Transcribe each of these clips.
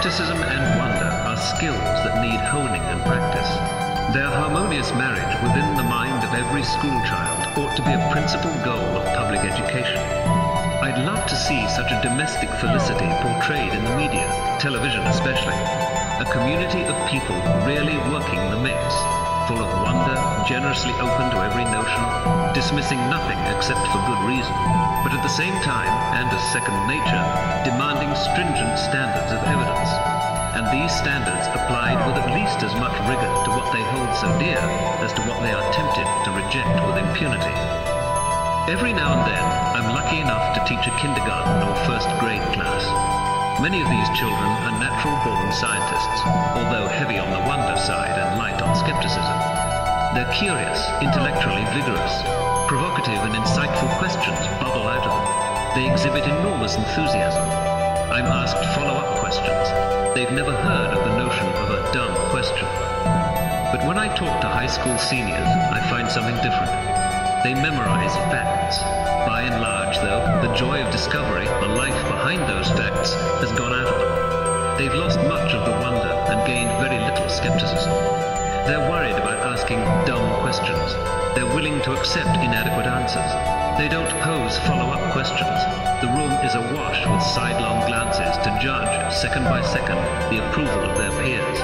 skepticism and wonder are skills that need honing and practice. Their harmonious marriage within the mind of every school child ought to be a principal goal of public education. I'd love to see such a domestic felicity portrayed in the media, television especially. A community of people really working the mix, full of wonder, generously open to every notion, dismissing nothing except for good reason, but at the same time, and as second nature, demanding stringent standards of evidence. And these standards applied with at least as much rigor to what they hold so dear as to what they are tempted to reject with impunity. Every now and then, I'm lucky enough to teach a kindergarten or first grade class. Many of these children are natural-born scientists, although heavy on the wonder side and light on skepticism. They're curious, intellectually vigorous. Provocative and insightful questions bubble out of them. They exhibit enormous enthusiasm. I'm asked follow-up questions. They've never heard of the notion of a dumb question. But when I talk to high school seniors, I find something different. They memorize facts. By and large, though, the joy of discovery, the life behind those facts, has gone out of them. They've lost much of the wonder and gained very little skepticism. They're worried about asking dumb questions. They're willing to accept inadequate answers. They don't pose follow-up questions. The room is awash with sidelong glances to judge, second by second, the approval of their peers.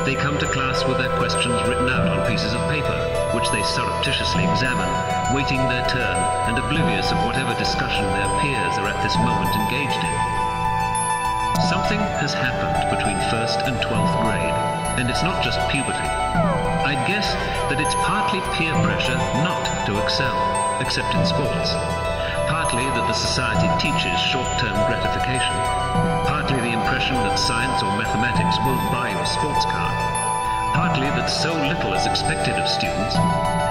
They come to class with their questions written out on pieces of paper, which they surreptitiously examine, waiting their turn and oblivious of whatever discussion their peers are at this moment engaged in. Something has happened between 1st and 12th grade, and it's not just puberty. I'd guess that it's partly peer pressure not to excel, except in sports. Partly that the society teaches short-term gratification. Partly the impression that science or mathematics won't buy you a sports car. Partly that so little is expected of students.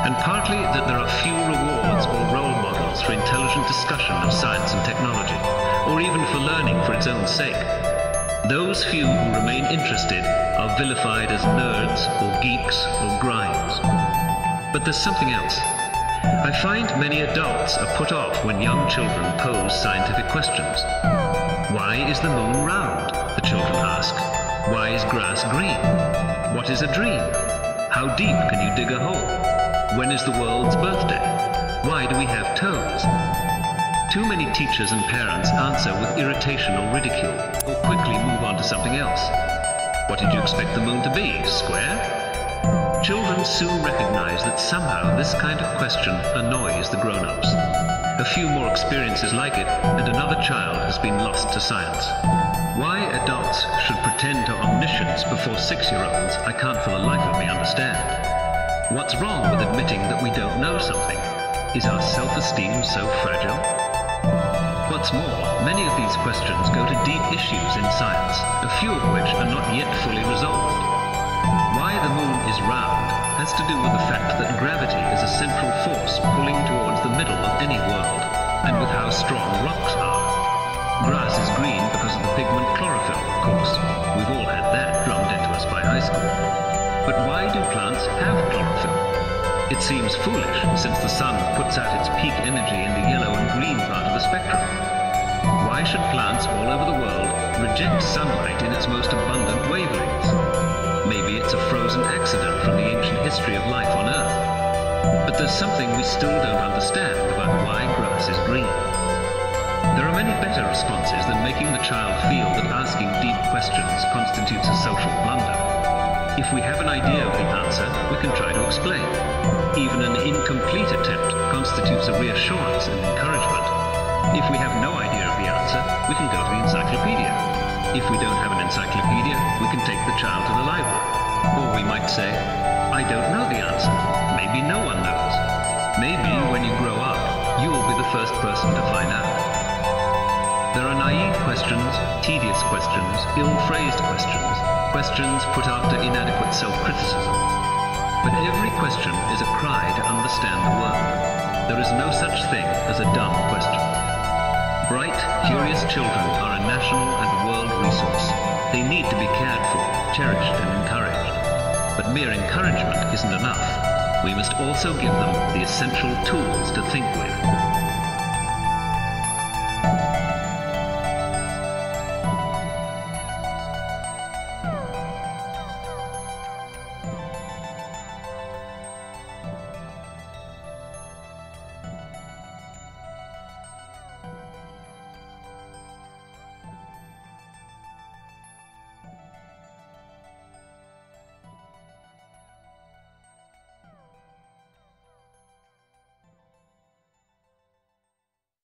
And partly that there are few rewards or role models for intelligent discussion of science and technology, or even for learning for its own sake. Those few who remain interested are vilified as nerds or geeks or grinds. But there's something else. I find many adults are put off when young children pose scientific questions. Why is the moon round? The children ask. Why is grass green? What is a dream? How deep can you dig a hole? When is the world's birthday? Why do we have toes? Too many teachers and parents answer with irritation or ridicule, or quickly move on to something else. What did you expect the moon to be? Square? Children soon recognize that somehow this kind of question annoys the grown-ups. A few more experiences like it, and another child has been lost to science. Why adults should pretend to omniscience before 6-year-olds, I can't for the life of me understand. What's wrong with admitting that we don't know something? Is our self-esteem so fragile? What's more, many of these questions go to deep issues in science, a few of which are not yet fully resolved. Why the moon is round has to do with the fact that gravity is a central force pulling towards the middle of any world, and with how strong rocks are. Grass is green because of the pigment chlorophyll, of course. We've all had that drummed into us by high school. But why do plants have chlorophyll? It seems foolish, since the sun puts out its peak energy in the yellow and green part of the spectrum. Why should plants all over the world reject sunlight in its most abundant wavelengths? Maybe it's a frozen accident from the ancient history of life on Earth. But there's something we still don't understand about why grass is green. There are many better responses than making the child feel that asking deep questions constitutes a social blunder. If we have an idea of the answer, we can try to explain. Even an incomplete attempt constitutes a reassurance and encouragement. If we have no idea of the answer, we can go to the encyclopedia. If we don't have an encyclopedia, we can take the child to the library. Or we might say, I don't know the answer. Maybe no one knows. Maybe when you grow up, you'll be the first person to find out. There are naive questions, tedious questions, ill-phrased questions, questions put after inadequate self-criticism. But every question is a cry to understand the world. There is no such thing as a dumb question. Bright, curious children are a national and world resource. They need to be cared for, cherished and encouraged. But mere encouragement isn't enough. We must also give them the essential tools to think with.